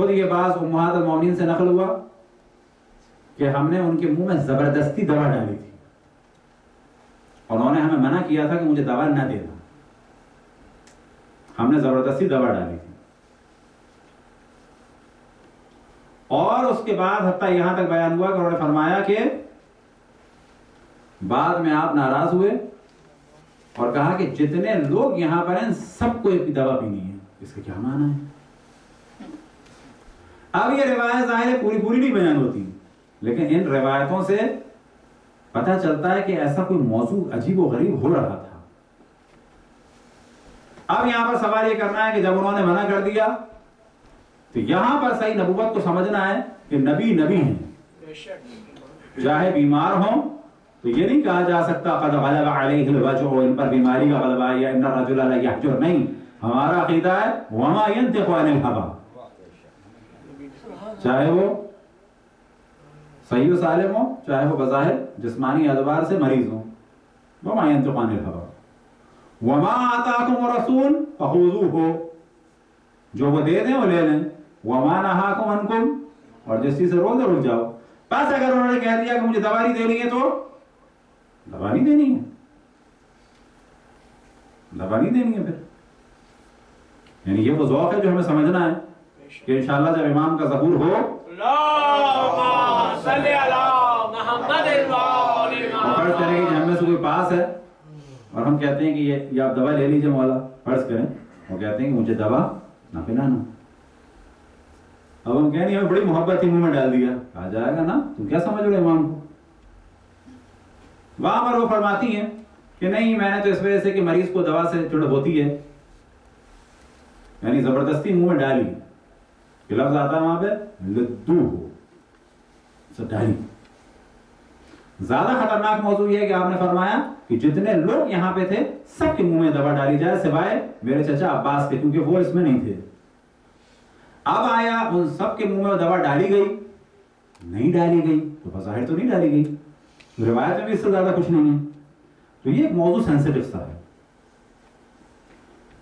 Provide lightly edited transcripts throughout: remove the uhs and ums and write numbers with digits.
خود یہ باز امہات المومنین سے نقل ہوا کہ ہم نے ان کے منہ میں زبردستی دوا ڈالی تھی اور انہوں نے ہمیں منع کیا تھا کہ مجھے دوا نہ دینا. ہم نے زبردستی دوا ڈالی تھی. اور اس کے بعد حتیٰ یہاں تک بیان ہوا کہ انہوں نے فرمایا کہ بعد میں آپ ناراض ہوئے اور کہا کہ جتنے لوگ یہاں پر ہیں سب کو ایک دوا پینی ہے. اس کا کیا معنی ہے؟ اب یہ روایت ظاہر پوری نہیں بیان ہوتی، لیکن ان روایتوں سے پتہ چلتا ہے کہ ایسا کوئی موضوع عجیب و غریب ہو رہا تھا. اب یہاں پر سوال یہ کرنا ہے کہ جب انہوں نے منع کر دیا تو یہاں پر صحیح نبوت کو سمجھنا ہے کہ نبی ہیں، چاہے بیمار ہوں تو یہ نہیں کہا جا سکتا قد غلب علیہ الوجع، ان پر بیماری کا غلبہ یا ان الرجل لا یحجر. نہیں، ہمارا عقیدہ ہے وما ينطق عن الهوى، چاہے وہ صحیح و سالم ہو، چاہے وہ بظاہر جسمانی اعتبار سے مریض ہو. وما ينطق عن الهوى وما آتاکم الرسول فخذوه، جو وہ دے دیں وہ لے لیں. وما نہاکم عنکم، اور جس چیز سے روک دے رک جاؤ. بس اگر انہوں نے کہہ دیا کہ مجھے دوا نہیں دینی ہے تو دوا نہیں دینی ہے، دوا نہیں دینی ہے. پھر یعنی یہ وہ ذوق ہے جو ہمیں سمجھنا ہے کہ انشاءاللہ جب امام کا ظہور ہو اللہم صلی علی محمد فرض کریں کہ ہم میں سے کوئی پاس ہے اور ہم کہتے ہیں کہ یہ آپ دوا لے لیجئے مولا، فرض کریں وہ کہتے ہیں کہ مجھے دوا نہ پلانا. اب ہم کہیں ہمیں بڑی محبت ہی منہ میں ڈال دیا، کہا جائے گا نا تم کیا سمجھ رہے امام کو. وہاں پر وہ فرماتی ہیں کہ نہیں، میں نے تو اس وجہ سے کہ مریض کو دوا سے چڑ ہوتی ہے، یعنی زبردستی منہ میں ڈالی. کہ لفظ آتا ہے وہاں پہ لدو ہو، ڈالی. زیادہ خطرناک موضوع یہ ہے کہ آپ نے فرمایا کہ جتنے لوگ یہاں پہ تھے سب کے منہ میں دوا ڈالی جائے سوائے میرے چچا عباس کے، کیونکہ وہ اس میں نہیں تھے. اب آیا ان سب کے منہ میں دوا ڈالی گئی نہیں ڈالی گئی تو بظاہر تو نہیں ڈالی گئی، روایت میں بھی اس سے زیادہ کچھ نہیں ہے. تو یہ ایک موضوع سینسٹیو سا ہے.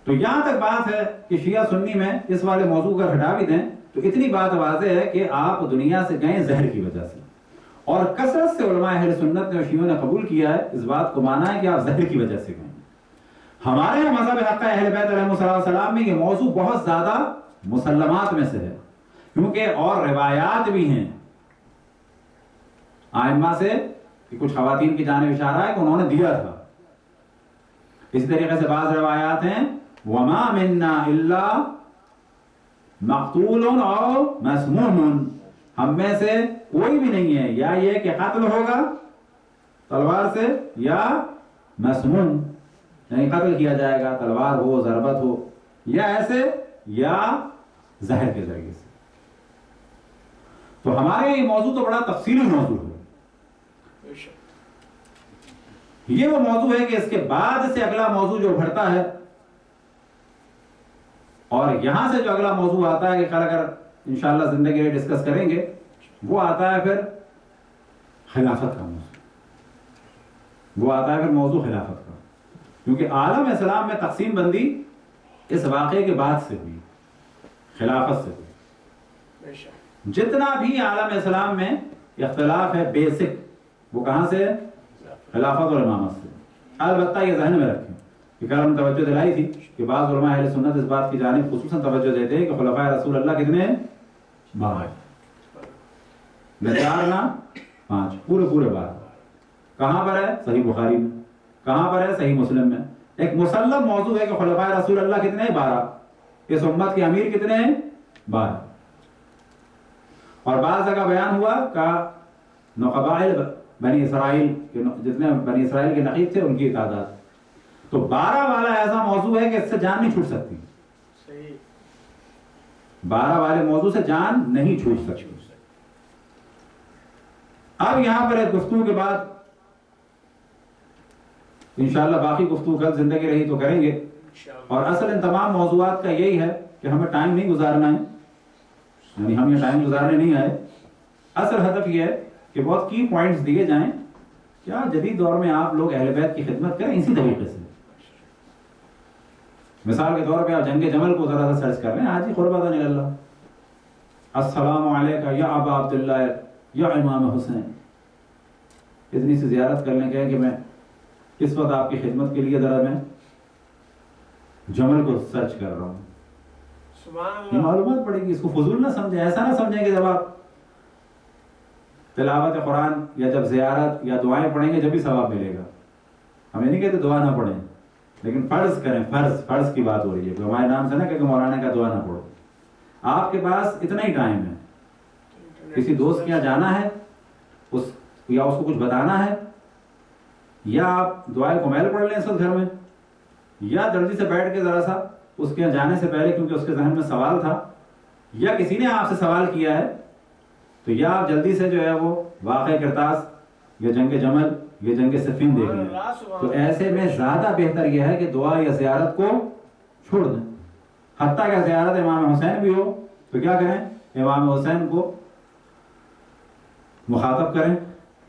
تو یہاں تک بات ہے کہ شیعہ سنی میں اس والے موضوع کا ہٹا بھی دیں تو اتنی بات واضح ہے کہ آپ دنیا سے گئے زہر کی وجہ سے، اور کثرت سے علماء اہل سنت نے اور شیعوں نے قبول کیا ہے، اس بات کو مانا ہے کہ آپ زہر کی وجہ سے گئے. ہمارے یہاں مذہب حق اہل بیت علیہ السلام میں یہ موضوع بہت زیادہ مسلمات میں سے ہے، کیونکہ اور روایات بھی ہیں ائمہ سے کہ کچھ خواتین کی جانب اشارہ ہے کہ انہوں نے دیا تھا. اسی طریقے سے بعض روایات ہیں وما منا الا مقتول او مسموم، ہم میں سے کوئی بھی نہیں ہے یا یہ کہ قتل ہوگا تلوار سے یا مسموم یعنی قتل کیا جائے گا، تلوار ہو ضربت ہو یا ایسے یا زہر کے ذریعے سے. تو ہمارے یہ موضوع تو بڑا تفصیلی موضوع ہے. یہ وہ موضوع ہے کہ اس کے بعد سے اگلا موضوع جو بڑھتا ہے اور یہاں سے جو اگلا موضوع آتا ہے کہ کل اگر انشاءاللہ زندگی میں ڈسکس کریں گے، وہ آتا ہے پھر خلافت کا موضوع. وہ آتا ہے پھر موضوع خلافت کا، کیونکہ عالم اسلام میں تقسیم بندی اس واقعے کے بعد سے ہوئی، خلافت سے ہوئی. جتنا بھی عالم اسلام میں اختلاف ہے بیسک وہ کہاں سے ہے؟ خلافت اور امامت سے. البتہ یہ ذہن میں رکھیں کہ کل ہم توجہ دلائی تھی کہ بعض علماء اہل سنت اس بات کی جانب خصوصاً توجہ دیتے ہیں کہ خلفائے رسول اللہ کتنے ہیں؟ 12. نہ 4 نہ 5، پورے 12. کہاں پر ہے؟ صحیح بخاری میں. کہاں پر ہے؟ صحیح مسلم میں. ایک مسلم موضوع ہے کہ خلفائے رسول اللہ کتنے ہیں؟ 12. اس امت کے امیر کتنے ہیں؟ 12. اور بعض جگہ بیان ہوا کہ نقبائل بنی اسرائیل جتنے بنی اسرائیل کے نقیب تھے ان کی تعداد. تو 12 والا ایسا موضوع ہے کہ اس سے جان نہیں چھوٹ سکتی. 12 والے موضوع سے جان نہیں چھوٹ سکتی. اب یہاں پر ایک گفتگو کے بعد انشاءاللہ باقی گفتگو کل زندگی رہی تو کریں گے. اور اصل ان تمام موضوعات کا یہی ہے کہ ہمیں ٹائم نہیں گزارنا ہے، یعنی ہم یہ ٹائم گزارنے نہیں آئے. اصل ہدف یہ ہے کہ بہت کی پوائنٹس دیے جائیں کیا جدید دور میں آپ لوگ اہل بیت کی خدمت کریں اسی طریقے سے. مثال کے طور پہ آپ جنگ جمل کو ذرا سا سرچ کر لیں، آج ہی قربہ نکل رہا. السلام علیکم یا ابا عبداللہ یا امام حسین. اتنی سی زیارت کرنے کے کہ میں اس وقت آپ کی خدمت کے لیے ذرا میں جمل کو سرچ کر رہا ہوں. یہ معلومات پڑے گی، اس کو فضول نہ سمجھیں. ایسا نہ سمجھیں کہ جب آپ تلاوت قرآن یا جب زیارت یا دعائیں پڑھیں گے جب بھی ثواب ملے گا. ہم یہ نہیں کہتے دعا نہ پڑھیں، لیکن فرض کریں. فرض کی بات ہو رہی ہے. ہمارے نام سے نہ کہ مولانا کا دعا نہ پڑھو. آپ کے پاس اتنا ہی ٹائم ہے، کسی دوست کے یہاں جانا ہے یا اس کو کچھ بتانا ہے، یا آپ دعائے کمیل پڑھ لیں اس وقت گھر میں، یا جلدی سے بیٹھ کے ذرا سا اس کے یہاں جانے سے پہلے کیونکہ اس کے ذہن میں سوال تھا یا کسی نے آپ سے سوال کیا ہے تو یا آپ جلدی سے جو ہے وہ واقعہ کرتاس یا جنگ جمل یا جنگ صفین دیکھ لیں. تو ایسے میں زیادہ بہتر یہ ہے کہ دعا یا زیارت کو چھوڑ دیں. حتیٰ کہ زیارت امام حسین بھی ہو تو کیا کریں؟ امام حسین کو مخاطب کریں،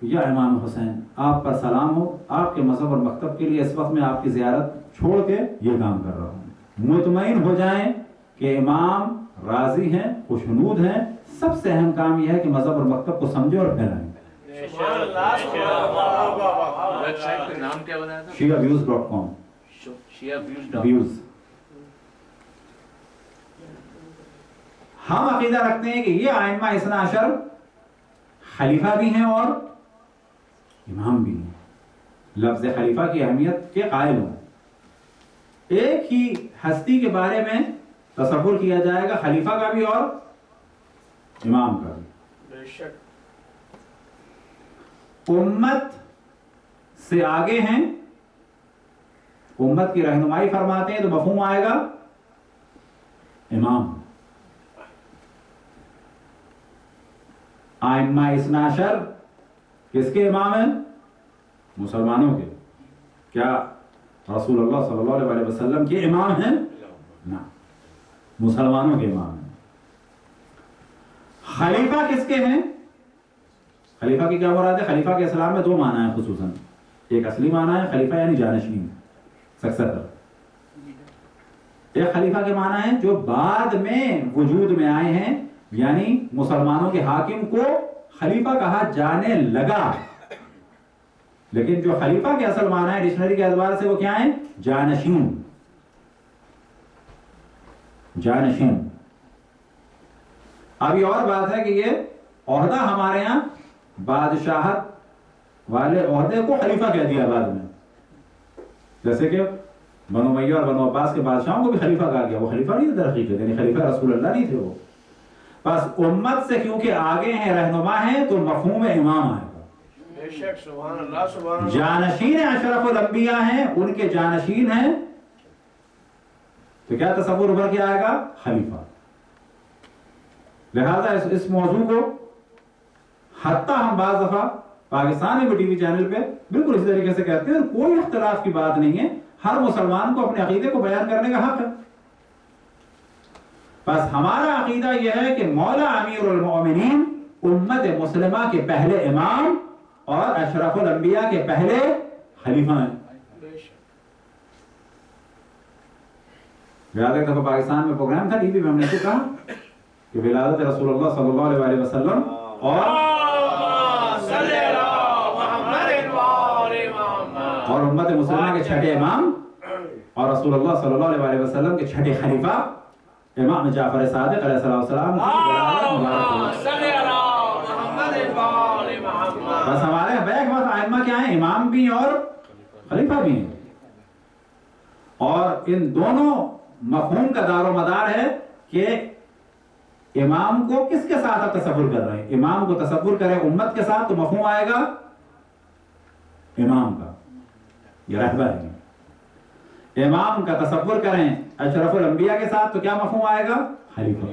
یا امام حسین آپ پر سلام ہو، آپ کے مذہب اور مکتب کے لیے اس وقت میں آپ کی زیارت چھوڑ کے یہ کام کر رہا ہوں. مطمئن ہو جائیں کہ امام راضی ہیں، خوشنود ہیں. سب سے اہم کام یہ ہے کہ مذہب اور مکتب کو سمجھیں اور پھیلائیں. shiaviews.com views. ہم عقیدہ رکھتے ہیں کہ یہ ائمہ اثنا عشر خلیفہ بھی ہیں اور امام بھی ہیں. لفظ خلیفہ کی اہمیت کے قائل ہوں. ایک ہی ہستی کے بارے میں تصور کیا جائے گا، خلیفہ کا بھی اور امام کا بھی. امت سے آگے ہیں، امت کی رہنمائی فرماتے ہیں تو مفہوم آئے گا امام. ائمہ اثنا عشر کس کے امام ہیں؟ مسلمانوں کے. کیا رسول اللہ صلی اللہ علیہ وسلم کے امام ہیں؟ نہ، مسلمانوں کے امام ہیں. خلیفہ کس کے ہیں؟ خلیفہ کی کیا مراد ہے؟ خلیفہ کے اسلام میں دو معنی ہیں خصوصاً. ایک اصلی معنی ہے خلیفہ یعنی جانشین، سکسیسر. ایک خلیفہ کے معنی ہے جو بعد میں وجود میں آئے ہیں، یعنی مسلمانوں کے حاکم کو خلیفہ کہا جانے لگا. لیکن جو خلیفہ کے اصل معنی ہے ڈکشنری کے اعتبار سے وہ کیا ہیں؟ جانشین. جانشین. اب یہ اور بات ہے کہ یہ عہدہ ہمارے ہاں بادشاہت والے عہدے کو خلیفہ کہہ دیا بعد میں. جیسے کہ بنو امیہ اور بنو عباس کے بادشاہوں کو بھی خلیفہ کہا گیا. وہ خلیفہ نہیں تھے در حقیقت، یعنی خلیفہ رسول اللہ نہیں تھے وہ. بس امت سے کیونکہ آگے ہیں، رہنما ہیں، تو مفہوم امام آئے گا. جانشین اشرف الانبیاء ہیں، ان کے جانشین ہیں، تو کیا تصور ابھر کے آئے گا؟ خلیفہ. لہذا اس موضوع کو حتیٰ ہم بعض دفعہ پاکستان میں بھی ٹی وی چینل پہ بالکل اسی طریقے سے کہتے ہیں، اور کوئی اختلاف کی بات نہیں ہے. ہر مسلمان کو اپنے عقیدے کو بیان کرنے کا حق ہے. بس ہمارا عقیدہ یہ ہے کہ مولا امیر المؤمنین امت مسلمہ کے پہلے امام اور اشرف الانبیاء کے پہلے خلیفہ ہیں. یاد ایک دفعہ پاکستان میں پروگرام تھا ٹی وی میں، ہم نے تو کہا کہ ولادت رسول اللہ صلی اللہ علیہ وسلم اور امت مسلمہ کے چھٹے امام اور رسول اللہ صلی اللہ علیہ وسلم کے چھٹے خلیفہ امام جعفر صادق علیہ السلام بس ہمارے بیک وقت ائمہ کیا ہیں؟ امام بھی ہیں اور خلیفہ بھی ہیں. اور ان دونوں مفہوم کا دار و مدار ہے کہ امام کو کس کے ساتھ آپ تصور کر رہے ہیں. امام کو تصور کریں امت کے ساتھ تو مفہوم آئے گا امام کا، یہ رہبر ہے. امام کا تصور کریں اشرف الانبیاء کے ساتھ تو کیا مفہوم آئے گا؟ خلیفہ.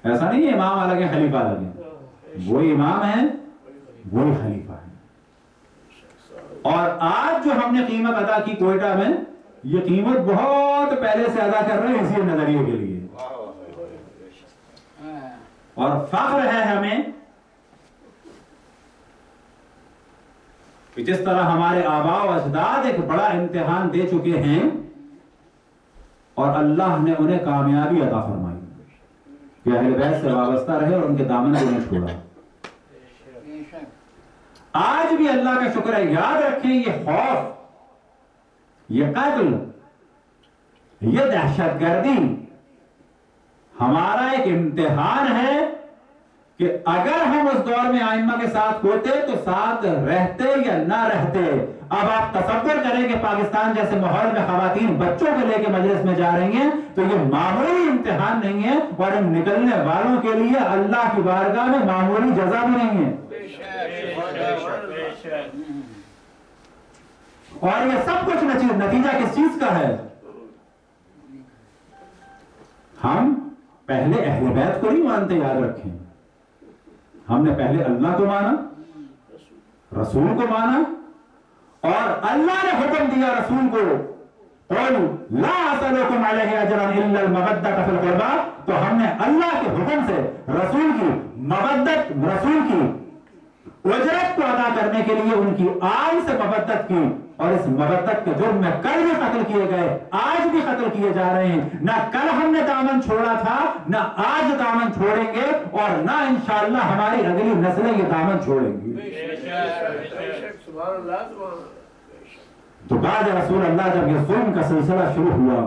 ایسا نہیں ہے امام الگ ہے خلیفہ الگ ہے، وہی امام ہے وہی خلیفہ ہے. اور آج جو ہم نے قیمت ادا کی کوئٹہ میں، یہ قیمت بہت پہلے سے ادا کر رہے ہیں اسی نظریے کے لیے. اور فخر ہے ہمیں کہ جس طرح ہمارے آباء و اجداد ایک بڑا امتحان دے چکے ہیں اور اللہ نے انہیں کامیابی عطا فرمائی. کہ اہل بیت سے وابستہ رہے اور ان کے دامن کو نہیں چھوڑا. آج بھی اللہ کا شکر ہے. یاد رکھیں یہ خوف، یہ قتل، یہ دہشت گردی ہمارا ایک امتحان ہے کہ اگر ہم اس دور میں ائمہ کے ساتھ ہوتے تو ساتھ رہتے یا نہ رہتے. اب آپ تصور کریں کہ پاکستان جیسے ماحول میں خواتین بچوں کو لے کے مجلس میں جا رہی ہیں تو یہ معمولی امتحان نہیں ہے، اور ان نکلنے والوں کے لیے اللہ کی بارگاہ میں معمولی جزا بھی نہیں ہے. اور یہ سب کچھ نتیجہ کس چیز کا ہے؟ ہم پہلے اہل بیت کو نہیں مانتے. یاد رکھیں، ہم نے پہلے اللہ کو مانا، رسول کو مانا، اور اللہ نے حکم دیا رسول کو قل لا اسألکم علیہ اجرا الا المودۃ فی القربى. تو ہم نے اللہ کے حکم سے رسول کی مودت، رسول کی اجرت کو ادا کرنے کے لیے ان کی آل سے مودت کی. اور اس مودت کے جرم میں کل بھی قتل کیے گئے، آج بھی قتل کیے جا رہے ہیں. نہ کل ہم نے دامن چھوڑا تھا، نہ آج دامن چھوڑیں گے، اور نہ انشاءاللہ ہماری اگلی نسلیں یہ دامن چھوڑیں گی. تو بعد رسول اللہ جب یہ ظلم کا سلسلہ شروع ہوا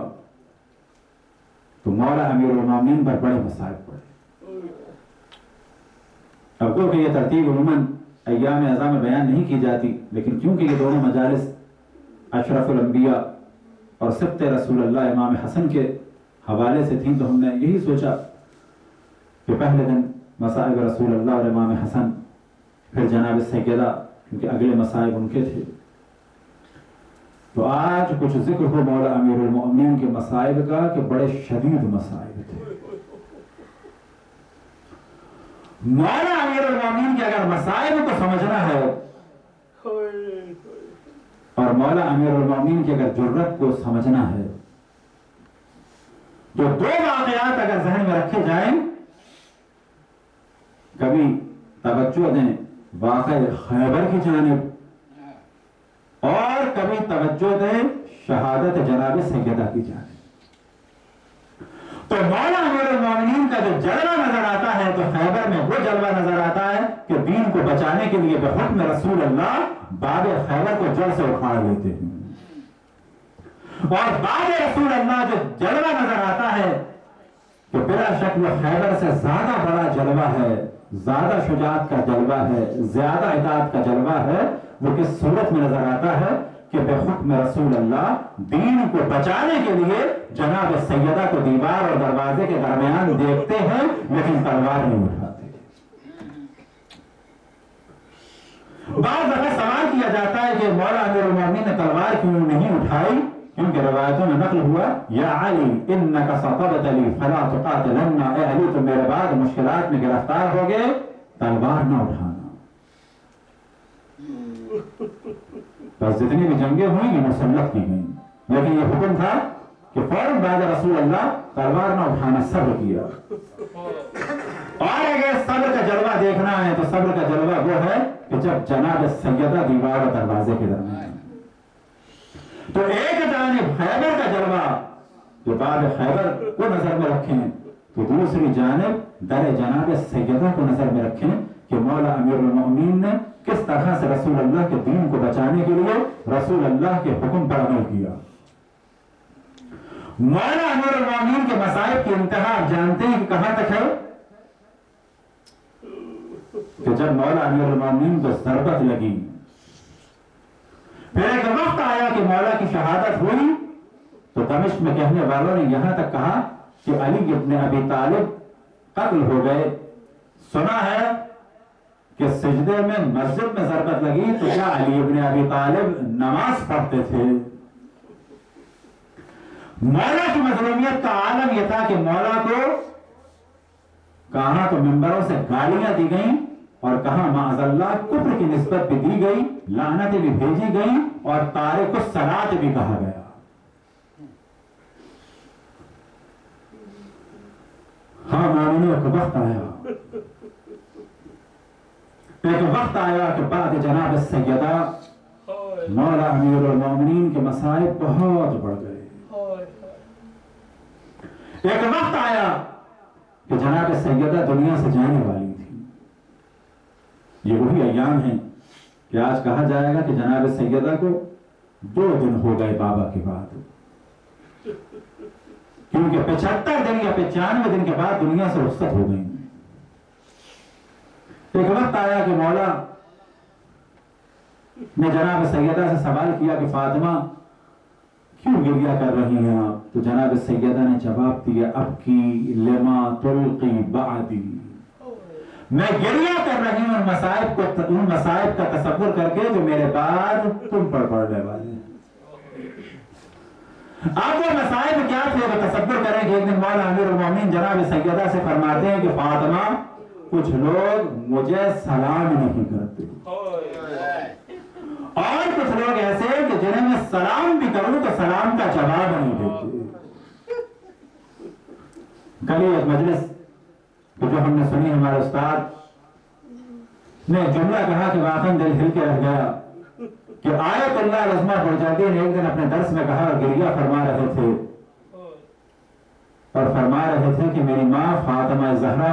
تو مولا امیر المومنین پر بڑے مصائب پڑے. اب کو کہ یہ ترتیب عموماً ایام اعظام میں بیان نہیں کی جاتی، لیکن کیونکہ یہ دونوں مجالس اشرف الانبیاء اور سبط رسول اللہ امام حسن کے حوالے سے تھیں تو ہم نے یہی سوچا کہ پہلے دن مصائب رسول اللہ اور امام حسن، پھر جناب سیدہ، کیونکہ اگلے مصائب ان کے تھے. تو آج کچھ ذکر ہو مولا امیر المؤمنین کے مصائب کا کہ بڑے شدید مصائب تھے. مولا امیر المؤمنین کے اگر مصائب کو سمجھنا ہے اور مولا امیر المؤمنین کی اگر جرت کو سمجھنا ہے تو دو واقعات اگر ذہن میں رکھے جائیں، کبھی توجہ دیں واقعہ خیبر کی جانب، اور کبھی توجہ دیں شہادت جناب سیدہ کی جانب. تو مولا امیر المومنین کا جو جلوہ نظر آتا ہے تو خیبر میں وہ جلوہ نظر آتا ہے کہ دین کو بچانے کے لیے بحکم رسول اللہ باب خیبر کو جڑ سے اکھاڑ لیتے ہیں. اور باب رسول اللہ جو جلوہ نظر آتا ہے تو بلا شک وہ خیبر سے زیادہ بڑا جلوہ ہے، زیادہ شجاعت کا جلوہ ہے، زیادہ اطاعت کا جلوہ ہے. وہ کس صورت میں نظر آتا ہے کہ بحکم رسول اللہ دین کو بچانے کے لیے جناب سیدہ کو دیوار اور دروازے کے درمیان دیکھتے ہیں لیکن تلوار نہیں اٹھاتے. بعض دفعہ سوال کیا جاتا ہے کہ مولا امیر المومنین نے تلوار کیوں نہیں اٹھائی؟ کیونکہ روایتوں میں نقل ہوا یا علی انک سطبت لی فلا تقاتلن، اے علی تم میرے بعد مشکلات میں گرفتار ہو گئے، تلوار نہ اٹھانا. بس جتنی بھی جنگیں ہوئیں یہ مسلط کی گئیں، لیکن یہ حکم تھا کہ فوراً بعد رسول اللہ تلوار نہ اٹھانا، صبر کیا. اور اگر صبر کا جلوہ دیکھنا ہے تو صبر کا جلوہ وہ ہے کہ جب جناب سیدہ دیوار اور دروازے کے درمیان. تو ایک جانب خیبر کا جلوہ جو باب خیبر کو نظر میں رکھیں تو دوسری جانب در جناب سیدہ کو نظر میں رکھیں کہ مولا امیر المؤمنین نے کس طرح سے رسول اللہ کے دین کو بچانے کے لیے رسول اللہ کے حکم پر عمل کیا. مولا امیر المؤمنین کے مصائب کی انتہا جانتے ہیں کہ کہاں تک ہے؟ کہ جب مولا امیر المؤمنین کو ضربت لگی، پھر ایک وقت آیا کہ مولا کی شہادت ہوئی تو دمشق میں کہنے والوں نے یہاں تک کہا کہ علی ابن ابی طالب قتل ہو گئے. سنا ہے کہ سجدے میں مسجد میں ضربت لگی تو کیا علی ابن ابی طالب نماز پڑھتے تھے؟ مولا کی مظلومیت کا عالم یہ تھا کہ مولا کو کہاں تو ممبروں سے گالیاں دی گئیں اور کہاں معاذ اللہ کفر کی نسبت بھی دی گئی، لعنتیں بھی بھیجی گئیں اور تارک الصلاۃ بھی کہا گیا. ہاں مومنوں کا وقت آیا، ایک وقت آیا کہ بعد جناب سیدہ مولا امیر المومنین کے مصائب بہت بڑھ گئے. ایک وقت آیا کہ جناب سیدہ دنیا سے جانے والی تھی. یہ وہی ایام ہیں کہ آج کہا جائے گا کہ جناب سیدہ کو 2 دن ہو گئے بابا کے بعد، کیونکہ 75 دن یا 95 دن کے بعد دنیا سے رخصت ہو گئی. ایک وقت آیا کہ مولا نے جناب سیدہ سے سوال کیا کہ فاطمہ کیوں گریہ کر رہی ہیں آپ؟ تو جناب سیدہ نے جواب دیا ابکی لما تلقی بعدی، میں گریہ کر رہی ہوں ان مصائب کا تصور کر کے جو میرے بعد تم پر پڑنے والے ہیں. آپ وہ مصائب کیا تھے وہ تصور کریں کہ ایک دن مولا امیر المومنین جناب سیدہ سے فرماتے ہیں کہ فاطمہ کچھ لوگ مجھے سلام نہیں کرتے اور کچھ لوگ ایسے کہ جنہیں میں سلام بھی کروں تو سلام کا جواب نہیں دیتے. کل ایک مجلس جو ہم نے سنی ہمارے استاد نے جملہ کہا کہ واقعاً دل ہل کے رہ گیا کہ آیت اللہ العظمہ برجادی نے ایک دن اپنے درس میں کہا گریہ فرما رہے تھے اور فرما رہے تھے کہ میری ماں فاطمہ زہرا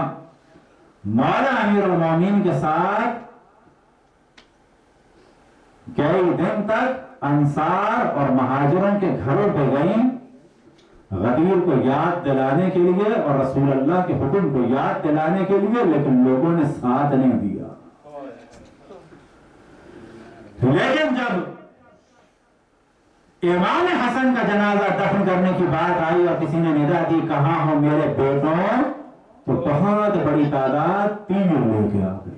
مولا امیر المومنین کے ساتھ کئی دن تک انصار اور مہاجروں کے گھروں پہ گئیں غدیر کو یاد دلانے کے لیے اور رسول اللہ کے حکم کو یاد دلانے کے لیے، لیکن لوگوں نے ساتھ نہیں دیا. لیکن جب امام حسن کا جنازہ دفن کرنے کی بات آئی اور کسی نے ندا دی کہاں ہو میرے بیٹوں، تو بہت بڑی تعداد 3 لے کے آ گئی.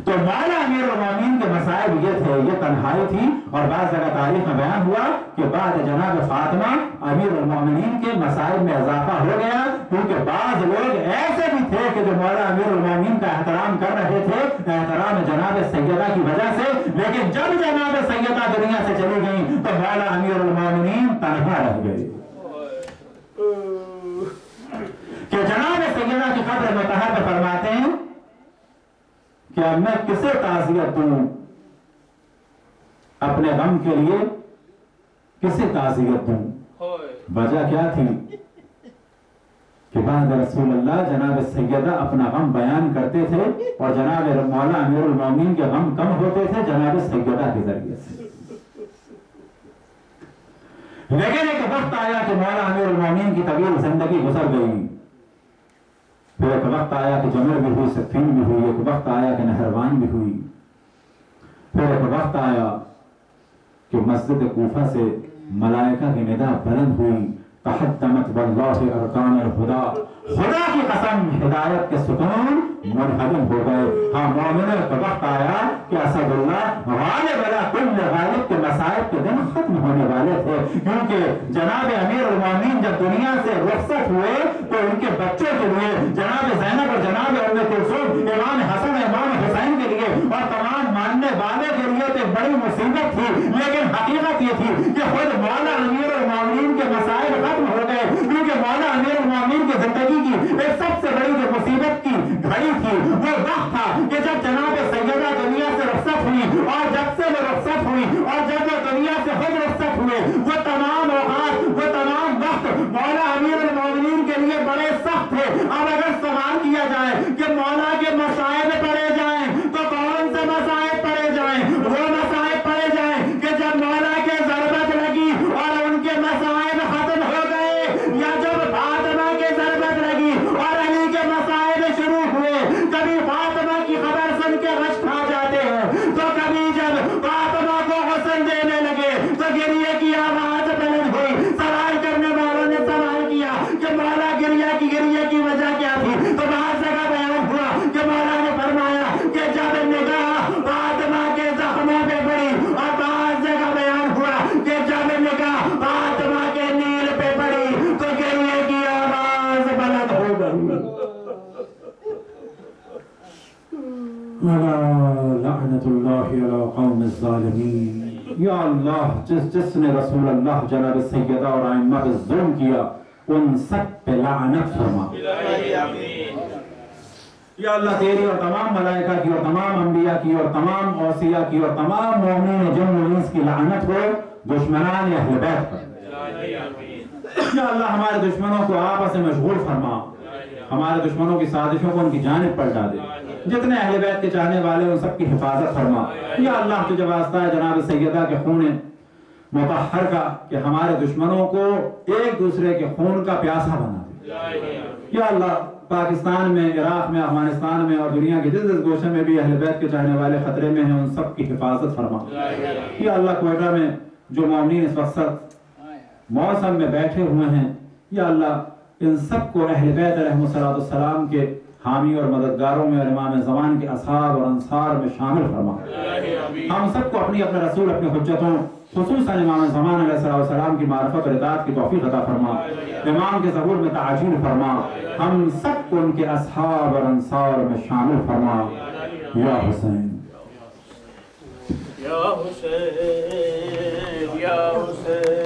تو مولا امیر المومنین کے مصائب یہ تھے، یہ تنہائی تھی. اور بعض جگہ تاریخ میں بیان ہوا کہ بعد جناب فاطمہ امیر المومنین کے مصائب میں اضافہ ہو گیا، کیونکہ بعض لوگ ایسے بھی تھے کہ جو مولا امیر المومنین کا احترام کر رہے تھے احترام جناب سیدہ کی وجہ سے، لیکن جب جناب سیدہ دنیا سے چلی گئیں تو مولا امیر المومنین تنہا رہ گئے. کہ جناب سیدہ کی قبر مطہر میں فرماتے ہیں کہ اب میں کسے تعزیت دوں، اپنے غم کے لیے کسے تعزیت دوں. وجہ کیا تھی کہ بعد رسول اللہ جناب سیدہ اپنا غم بیان کرتے تھے اور جناب مولا امیر المومنین کے غم کم ہوتے تھے جناب سیدہ کے ذریعے سے. لیکن ایک وقت آیا کہ مولا امیر المومنین کی طویل زندگی گزر گئی. پھر ایک وقت آیا کہ جمر بھی ہوئی، صفین بھی ہوئی، ایک وقت آیا کہ نہروان بھی ہوئی. پھر ایک وقت آیا کہ مسجد کوفہ سے ملائکہ کی ندا بلند ہوئی تحدمت واللہ ارکان الہدا، خدا کی قسم ہدایت کے ستون منہدم ہو گئے. ہاں مومنوں کا وقت آیا کہ اسد اللہ غالب علی کل غالب کے مصائب کے دن ختم ہونے والے تھے، کیونکہ جناب امیر المومنین جب دنیا سے رخصت ہوئے تو ان کے بچوں کے لیے جناب زینب اور جناب ام کلثوم، امام حسن امام حسین کے لیے اور تمام ماننے والے کے لیے تو بڑی مصیبت تھی. لیکن حقیقت یہ تھی کہ خود مولا امیر المومنین کے مصائب ختم ہو گئے، کیونکہ مولا امیر المومنین کی زندگی کی ایک سب سے بڑی جو مصیبت کی گھڑی تھی وہ وقت تھا کہ جب جناب سیدہ دنیا سے رخصت ہوئی، اور جب سے وہ رخصت ہوئی اور جب وہ دنیا سے خود رخصت ہوئے وہ تمام اوقات وہ تمام وقت مولا امیر المومنین کے لیے بڑے سخت تھے. اب اگر سوال کیا جائے کہ مولا کے مصائب پڑے جائیں تو کون سے مصائب پڑے جائیں؟ وہ مصائب پڑے جائیں کہ جب مولا کے ضربت لگی اور ان کے مصائب ختم ہو گئے، یا جب فاطمہ کے ضربت لگی اور علی کے مصائب شروع ہوئے. کبھی فاطمہ کی خبر سن کے غش کھا جاتے ہیں تو کبھی جب فاطمہ کو حسن دینے لگے تو گریہ کی آواز بلند ہوئی. سوال کرنے والوں نے سوال کیا کہ مولا گریہ کی وجہ کیا تھی؟ تو بعض جگہ بیان ہوا کہ مولا نے فرمایا کہ جب نگاہ فاطمہ کے زخموں پہ پڑی، اور بعض جگہ بیان ہوا کہ جب نگاہ فاطمہ کے نیل پہ پڑی تو گریہ کی آواز بلند ہو گئی. لعنت اللہ علی قوم الظالمین. یا اللہ جس نے رسول اللہ جناب سیدہ اور ائمہ پہ ظلم کیا ان سب پہ لعنت فرما. یا اللہ تیری اور تمام ملائکہ کی اور تمام انبیاء کی اور تمام اوصیاء کی اور تمام مومنین جن و انس کی لعنت ہو دشمنان اہل بیت پر. یا اللہ ہمارے دشمنوں کو آپس میں مشغول فرما، ہمارے دشمنوں کی سازشوں کو ان کی جانب پلٹا دے، جتنے اہل بیت کے چاہنے والے ان سب کی حفاظت فرما۔ یا اللہ تجھے واسطہ ہے جناب سیدہ کے خون مطہر کا کہ ہمارے دشمنوں کو ایک دوسرے کے خون کا پیاسا بنا دے۔ یا اللہ پاکستان میں، عراق میں، افغانستان میں اور دنیا کے جس جس گوشے میں بھی اہل بیت کے چاہنے والے خطرے میں ہیں ان سب کی حفاظت فرما۔ یا اللہ کوئٹہ میں جو مومنین اس وقت موسم میں بیٹھے ہوئے ہیں، یا اللہ ان سب کو اہل بیت علیہ السلام کے حامی اور مددگاروں میں اور امام زمان کے اصحاب اور انصار میں شامل فرما۔ ہم سب کو اپنے رسول، اپنے حجتوں، خصوصاً امام زمان علیہ السلام کی معرفت اور اطاعت کی توفیق عطا فرما، امام کے ظہور میں تعجیل فرما، ہم سب کو ان کے اصحاب اور انصار میں شامل فرما۔ یا حسین یا حسین یا حسین